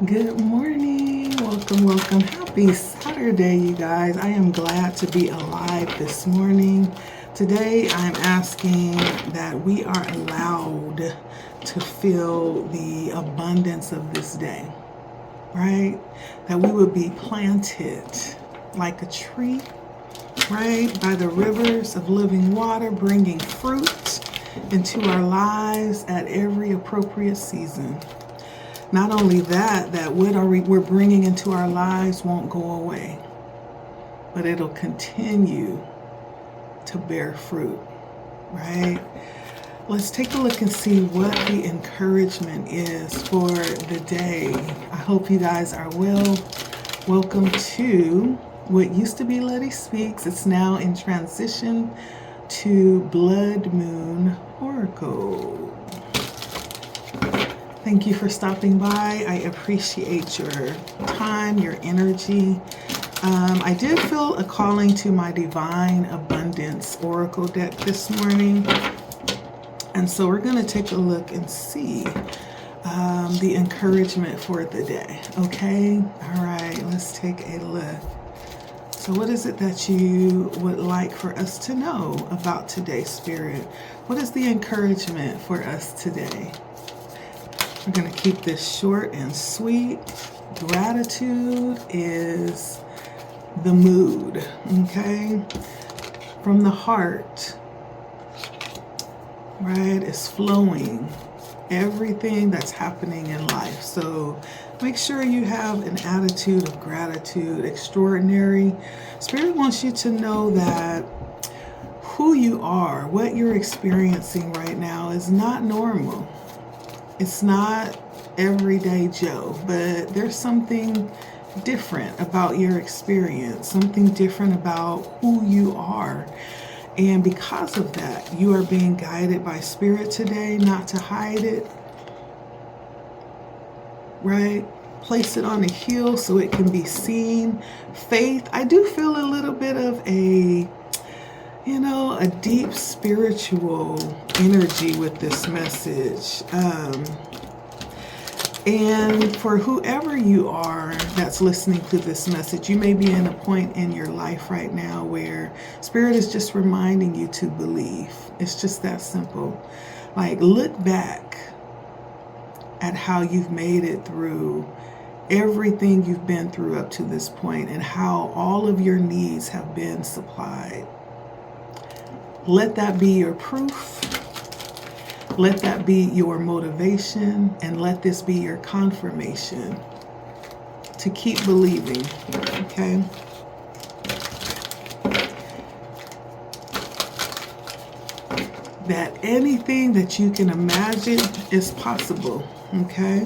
Good morning. Welcome, welcome. Happy Saturday, you guys. I am glad to be alive this morning. Today, I'm asking that we are allowed to feel the abundance of this day, right? That we would be planted like a tree, right, by the rivers of living water, bringing fruit into our lives at every appropriate season. Not only that what we're bringing into our lives won't go away, but it'll continue to bear fruit, right? Let's take a look and see what the encouragement is for the day. I hope you guys are well. Welcome to what used to be LettiSpeaks. It's now in transition to Blood Moon Oracle. Thank you for stopping by. I appreciate your time, your energy. I did feel a calling to my Divine Abundance Oracle deck this morning. And so we're going to take a look and see the encouragement for the day. Okay? All right, let's take a look. So what is it that you would like for us to know about today, Spirit? What is the encouragement for us today? We're going to keep this short and sweet. Gratitude is the mood, okay? From the heart, right, is flowing everything that's happening in life. So make sure you have an attitude of gratitude, extraordinary. Spirit wants you to know that who you are, what you're experiencing right now is not normal. It's not everyday Joe, but there's something different about your experience, something different about who you are. And because of that, you are being guided by Spirit today, not to hide it, right? Place it on a hill so it can be seen. Faith, I do feel a little bit of a deep spiritual energy with this message. And for whoever you are that's listening to this message, you may be in a point in your life right now where Spirit is just reminding you to believe. It's just that simple. Like, look back at how you've made it through everything you've been through up to this point and how all of your needs have been supplied. Let that be your proof. Let that be your motivation, and let this be your confirmation to keep believing, okay? That anything that you can imagine is possible, okay?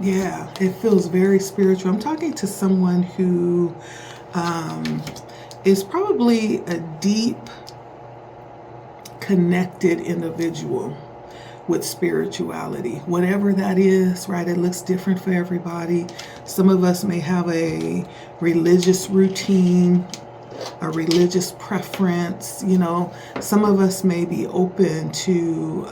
Yeah, it feels very spiritual. I'm talking to someone who is probably a deep, connected individual with spirituality. Whatever that is, right? It looks different for everybody. Some of us may have a religious routine, a religious preference. Some of us may be open to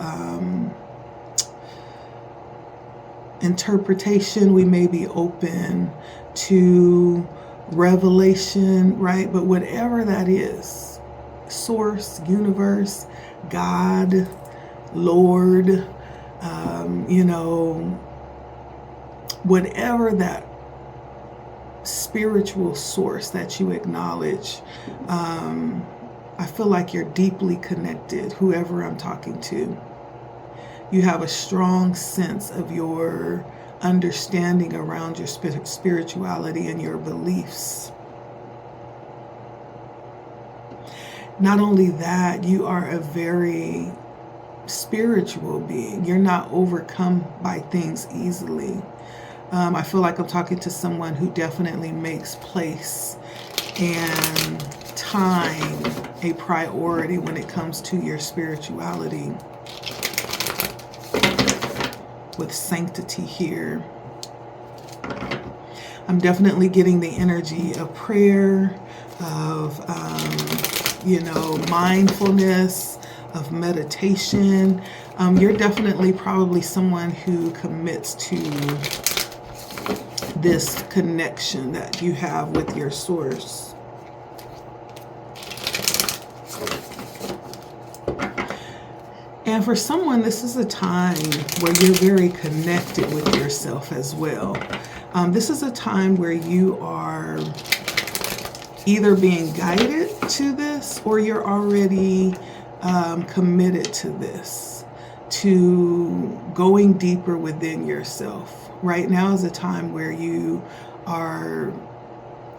interpretation. We may be open to revelation, right? But whatever that is, source, universe, God, Lord, whatever that spiritual source that you acknowledge, I feel like you're deeply connected, whoever I'm talking to. You have a strong sense of your understanding around your spirituality and your beliefs. Not only that, you are a very spiritual being. You're not overcome by things easily. I feel like I'm talking to someone who definitely makes place and time a priority when it comes to your spirituality. With sanctity here. I'm definitely getting the energy of prayer, of mindfulness, of meditation. You're definitely probably someone who commits to this connection that you have with your source. And for someone, this is a time where you're very connected with yourself as well. This is a time where you are either being guided to this, or you're already committed to this, to going deeper within yourself. Right now is a time where you are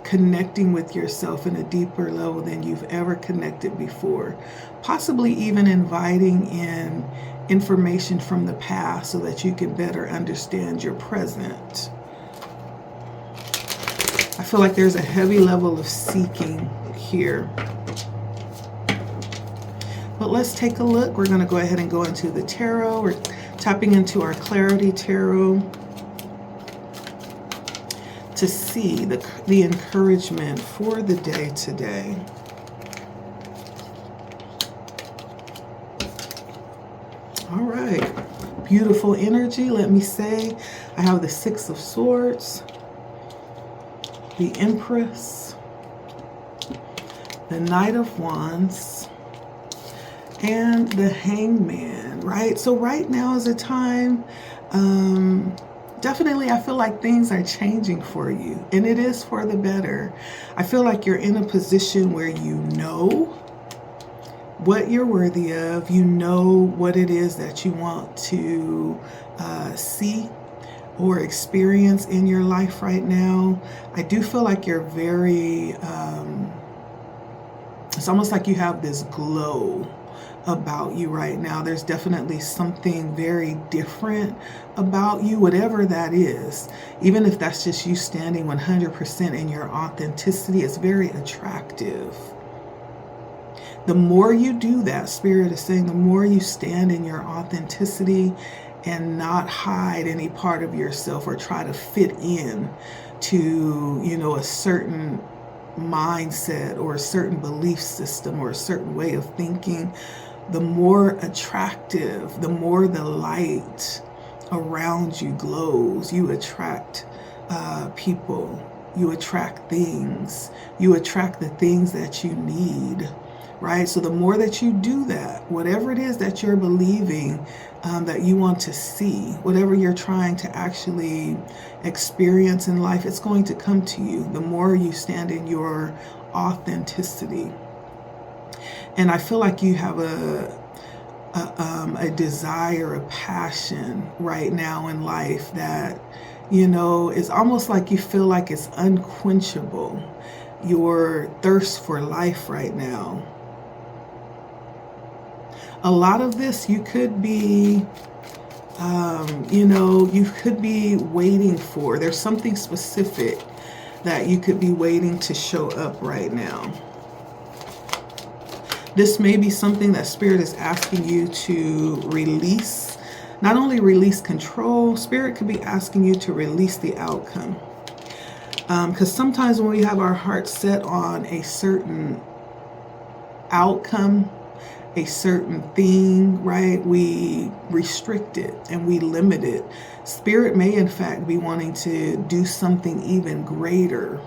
connecting with yourself in a deeper level than you've ever connected before. Possibly even inviting in information from the past so that you can better understand your present. I feel like there's a heavy level of seeking here. But let's take a look. We're going to go ahead and go into the tarot. We're tapping into our Clarity Tarot to see the encouragement for the day today. All right. Beautiful energy, let me say. I have the Six of Swords, the Empress, the Knight of Wands, and the Hangman, right? So right now is a time, definitely I feel like things are changing for you, and it is for the better. I feel like you're in a position where you know what you're worthy of, you know what it is that you want to see or experience in your life right now. I do feel like you're very, it's almost like you have this glow about you right now. There's definitely something very different about you, whatever that is. Even if that's just you standing 100% in your authenticity, it's very attractive. The more you do that, Spirit is saying, the more you stand in your authenticity and not hide any part of yourself or try to fit in to, you know, a certain mindset or a certain belief system or a certain way of thinking, the more attractive, the more the light around you glows. You attract people, you attract things, you attract the things that you need, right? So the more that you do that, whatever it is that you're believing that you want to see, whatever you're trying to actually experience in life, it's going to come to you the more you stand in your authenticity. And I feel like you have a desire, a passion right now in life that, you know, it's almost like you feel like it's unquenchable. Your thirst for life right now. A lot of this you could be, you know, you could be waiting for. There's something specific that you could be waiting to show up right now. This may be something that Spirit is asking you to release. Not only release control, Spirit could be asking you to release the outcome. Because sometimes when we have our heart set on a certain outcome, a certain thing, right, we restrict it and we limit it. Spirit may in fact be wanting to do something even greater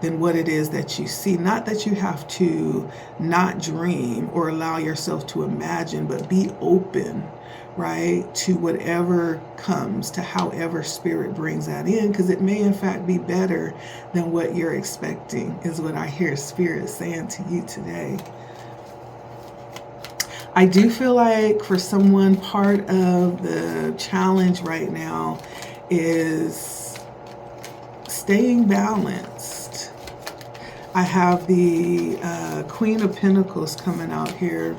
than what it is that you see. Not that you have to not dream or allow yourself to imagine, but be open, right, to whatever comes, to however Spirit brings that in, because it may in fact be better than what you're expecting, is what I hear Spirit saying to you today. I do feel like for someone, part of the challenge right now is staying balanced. I have the Queen of Pentacles coming out here.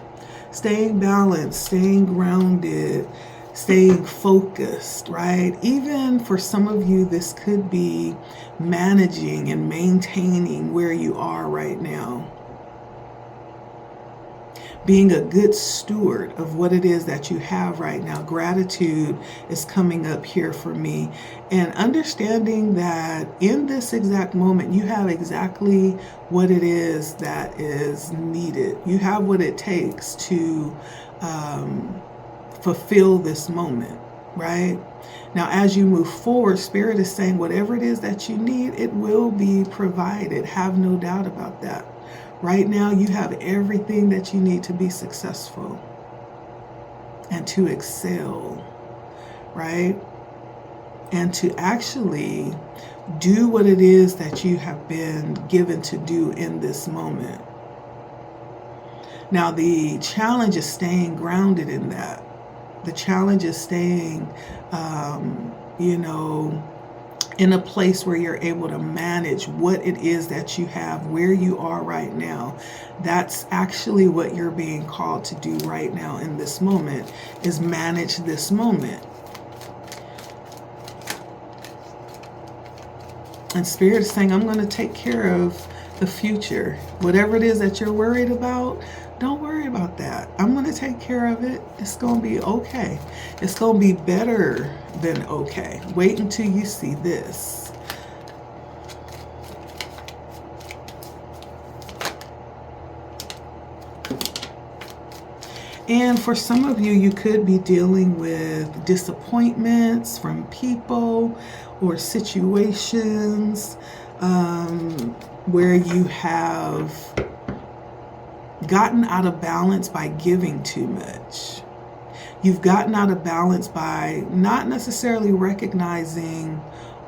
Staying balanced, staying grounded, staying focused, right? Even for some of you, this could be managing and maintaining where you are right now. being a good steward of what it is that you have right now. Gratitude is coming up here for me, and understanding that in this exact moment, you have exactly what it is that is needed. You have what it takes to fulfill this moment, right? Now, as you move forward, Spirit is saying whatever it is that you need, it will be provided. Have no doubt about that. Right now, you have everything that you need to be successful and to excel, right? And to actually do what it is that you have been given to do in this moment. Now, the challenge is staying grounded in that. The challenge is staying, in a place where you're able to manage what it is that you have, where you are right now. That's actually what you're being called to do right now in this moment, is manage this moment. And Spirit is saying, I'm going to take care of the future. Whatever it is that you're worried about, don't worry about that. I'm going to take care of it. It's going to be okay. It's going to be better than okay. Wait until you see this. And for some of you, you could be dealing with disappointments from people or situations where you have gotten out of balance by giving too much. You've gotten out of balance by not necessarily recognizing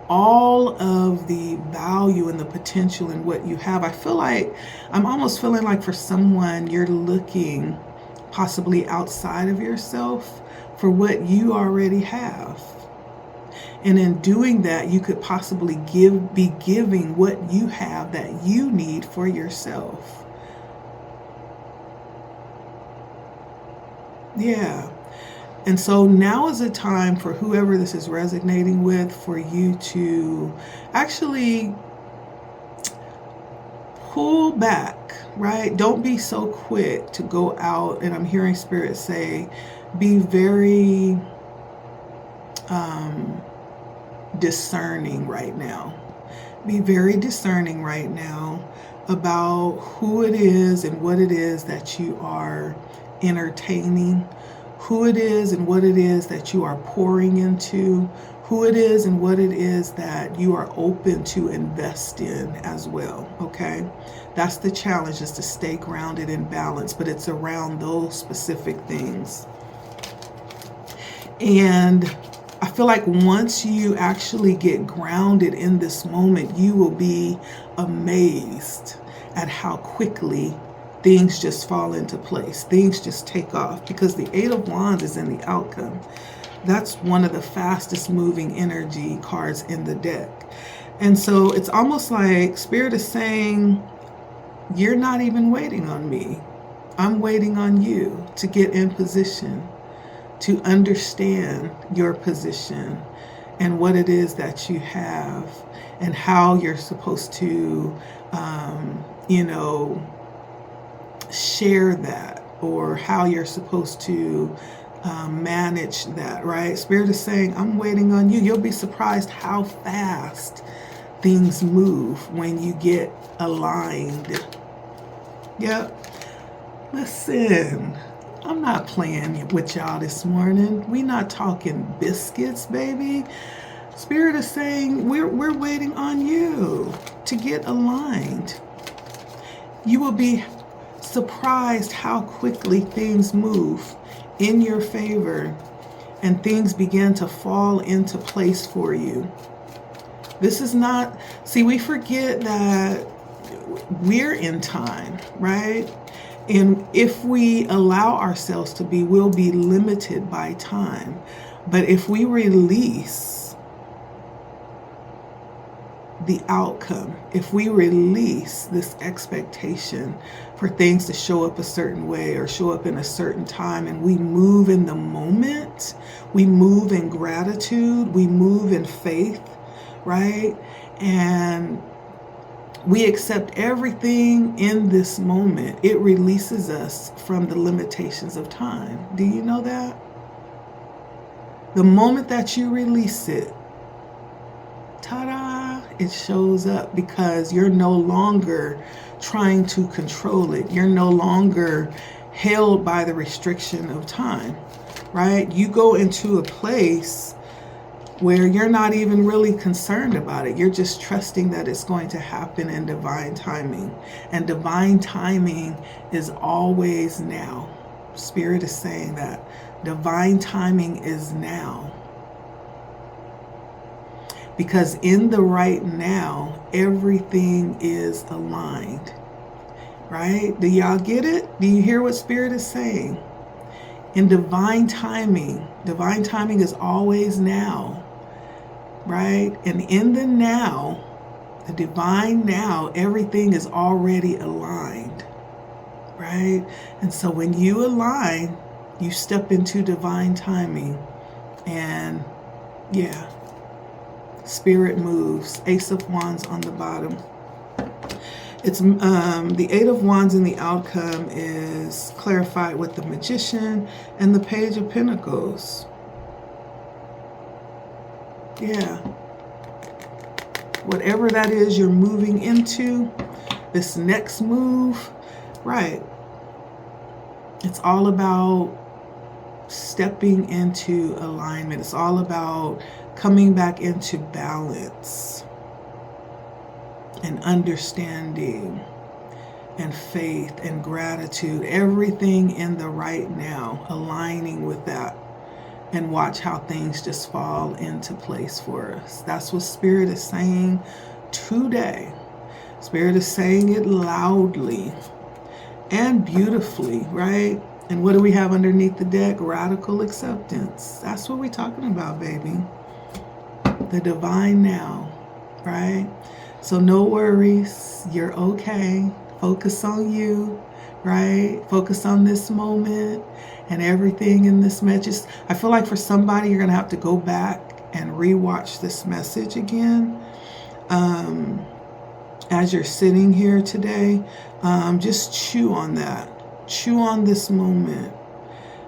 all of the value and the potential in what you have. I'm almost feeling like for someone, you're looking possibly outside of yourself for what you already have. And in doing that, you could possibly be giving what you have that you need for yourself. Yeah. And so now is a time for whoever this is resonating with, for you to actually pull back, right? Don't be so quick to go out. And I'm hearing Spirit say, be very discerning right now. Be very discerning right now about who it is and what it is that you are entertaining, who it is and what it is that you are pouring into, who it is and what it is that you are open to invest in as well, okay? That's the challenge, is to stay grounded and balanced, but it's around those specific things. And I feel like once you actually get grounded in this moment, you will be amazed at how quickly things just fall into place. Things just take off, because the Eight of Wands is in the outcome. That's one of the fastest moving energy cards in the deck. And so it's almost like Spirit is saying, you're not even waiting on me. I'm waiting on you to get in position, to understand your position and what it is that you have and how you're supposed to, share that, or how you're supposed to manage that, right? Spirit is saying, I'm waiting on you. You'll be surprised how fast things move when you get aligned. Yep. Listen, I'm not playing with y'all this morning. We not talking biscuits, baby. Spirit is saying, we're waiting on you to get aligned. You will be surprised how quickly things move in your favor and things begin to fall into place for you. This is not, see, we forget that we're in time, right? And if we allow ourselves to be, we'll be limited by time. But if we release the outcome, if we release this expectation for things to show up a certain way or show up in a certain time, and we move in the moment, we move in gratitude, we move in faith, right? And we accept everything in this moment. It releases us from the limitations of time. Do you know that? The moment that you release it, ta-da, it shows up, because you're no longer trying to control it. You're no longer held by the restriction of time, right? You go into a place where you're not even really concerned about it. You're just trusting that it's going to happen in divine timing. And divine timing is always now. Spirit is saying that. Divine timing is now. Because in the right now, everything is aligned. Right? Do y'all get it? Do you hear what Spirit is saying? In divine timing is always now. Right? And in the now, the divine now, everything is already aligned. Right? And so when you align, you step into divine timing. And yeah, Spirit moves. Ace of Wands on the bottom. It's the Eight of Wands, and the outcome is clarified with the Magician and the Page of Pentacles. Yeah. Whatever that is you're moving into, this next move, right? It's all about stepping into alignment. It's all about coming back into balance and understanding and faith and gratitude. Everything in the right now, aligning with that. And watch how things just fall into place for us. That's what Spirit is saying today. Spirit is saying it loudly and beautifully, right? And what do we have underneath the deck? Radical acceptance. That's what we're talking about, baby. The divine now, right? So no worries. You're okay. Focus on you, right? Focus on this moment. And everything in this message. I feel like for somebody, you're going to have to go back and rewatch this message again. As you're sitting here today, just chew on that. Chew on this moment.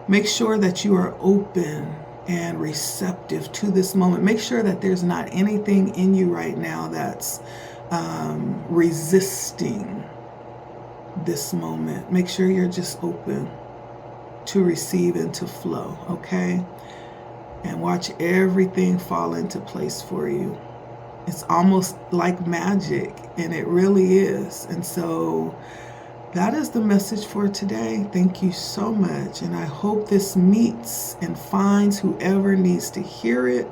Make sure that you are open and receptive to this moment. Make sure that there's not anything in you right now that's resisting this moment. Make sure you're just open to receive and to flow, okay? And watch everything fall into place for you. It's almost like magic, and it really is. And so that is the message for today. Thank you so much. And I hope this meets and finds whoever needs to hear it,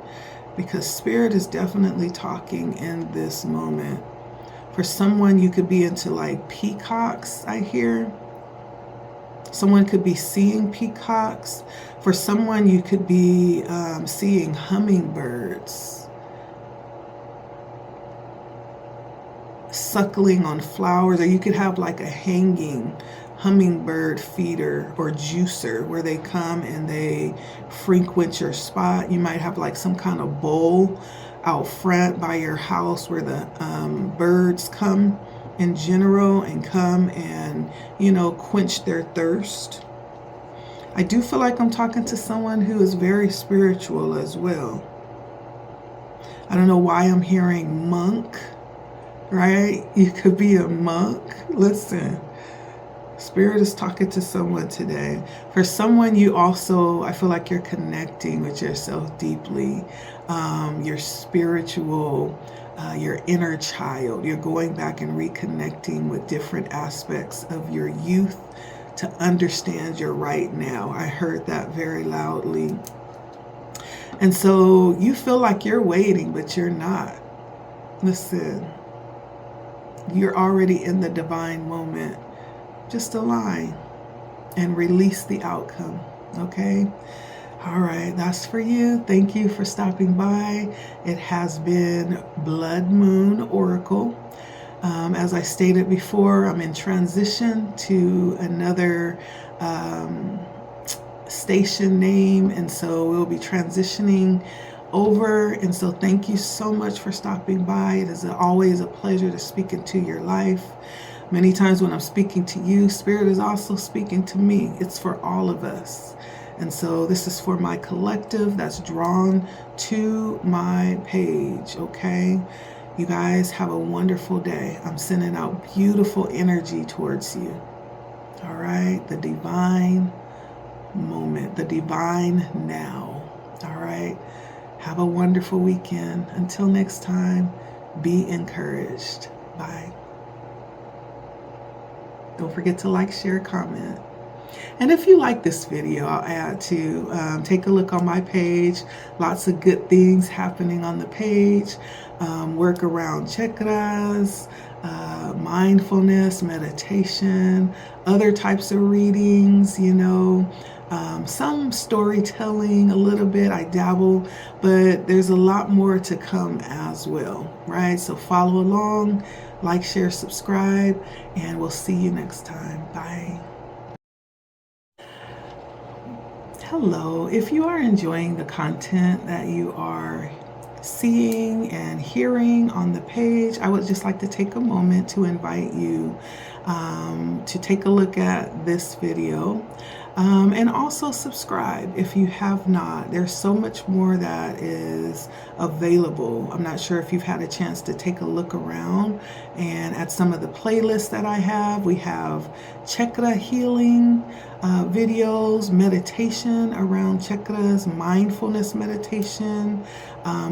because Spirit is definitely talking in this moment. For someone, you could be into like peacocks, I hear. Someone could be seeing peacocks. For someone, you could be seeing hummingbirds suckling on flowers, or you could have like a hanging hummingbird feeder or juicer where they come and they frequent your spot. You might have like some kind of bowl out front by your house where the birds come in general and come and, you know, quench their thirst. I do feel like I'm talking to someone who is very spiritual as well. I don't know why I'm hearing monk, right? You could be a monk. Listen, Spirit is talking to someone today. For someone, you also, I feel like you're connecting with yourself deeply. Your spiritual, your inner child. You're going back and reconnecting with different aspects of your youth to understand your right now. I heard that very loudly. And so you feel like you're waiting, but you're not. Listen, you're already in the divine moment. Just align and release the outcome, okay? All right, that's for you. Thank you for stopping by. It has been Blood Moon Oracle. As I stated before, I'm in transition to another station name, and so we'll be transitioning over. And so thank you so much for stopping by. It is always a pleasure to speak into your life. Many times when I'm speaking to you, Spirit is also speaking to me. It's for all of us. And so this is for my collective that's drawn to my page, okay? You guys have a wonderful day. I'm sending out beautiful energy towards you. All right? The divine moment, the divine now. All right? Have a wonderful weekend. Until next time, be encouraged. Bye. Don't forget to like, share, comment. And if you like this video, I'll add to take a look on my page. Lots of good things happening on the page. Work around chakras, mindfulness, meditation, other types of readings, some storytelling a little bit. I dabble, but there's a lot more to come as well, right? So follow along, like, share, subscribe, and we'll see you next time. Bye. Hello. If you are enjoying the content that you are seeing and hearing on the page, I would just like to take a moment to invite you to take a look at this video and also subscribe if you have not. There's so much more that is available. I'm not sure if you've had a chance to take a look around and at some of the playlists that I have. We have chakra healing videos, meditation around chakras, mindfulness meditation.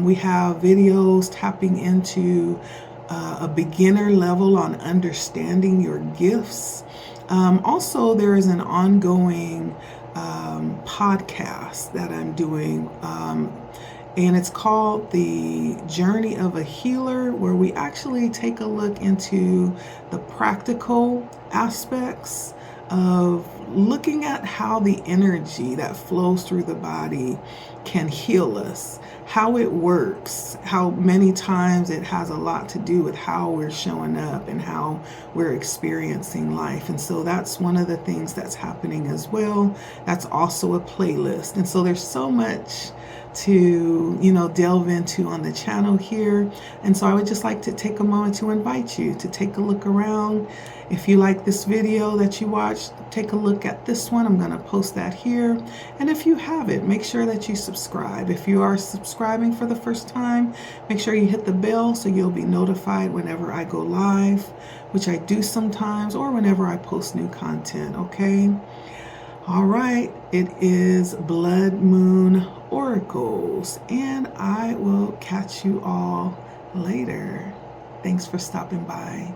We have videos tapping into a beginner level on understanding your gifts. Also, there is an ongoing podcast that I'm doing, and it's called The Journey of a Healer, where we actually take a look into the practical aspects of looking at how the energy that flows through the body can heal us, how it works, how many times it has a lot to do with how we're showing up and how we're experiencing life. And so that's one of the things that's happening as well. That's also a playlist. And so there's so much to delve into on the channel here. And so I would just like to take a moment to invite you to take a look around. If you like this video that you watched, take a look at this one. I'm going to post that here. And if you haven't, make sure that you subscribe. If you are subscribing for the first time, make sure you hit the bell so you'll be notified whenever I go live, which I do sometimes, or whenever I post new content, okay? All right, it is Blood Moon Oracles, and I will catch you all later. Thanks for stopping by.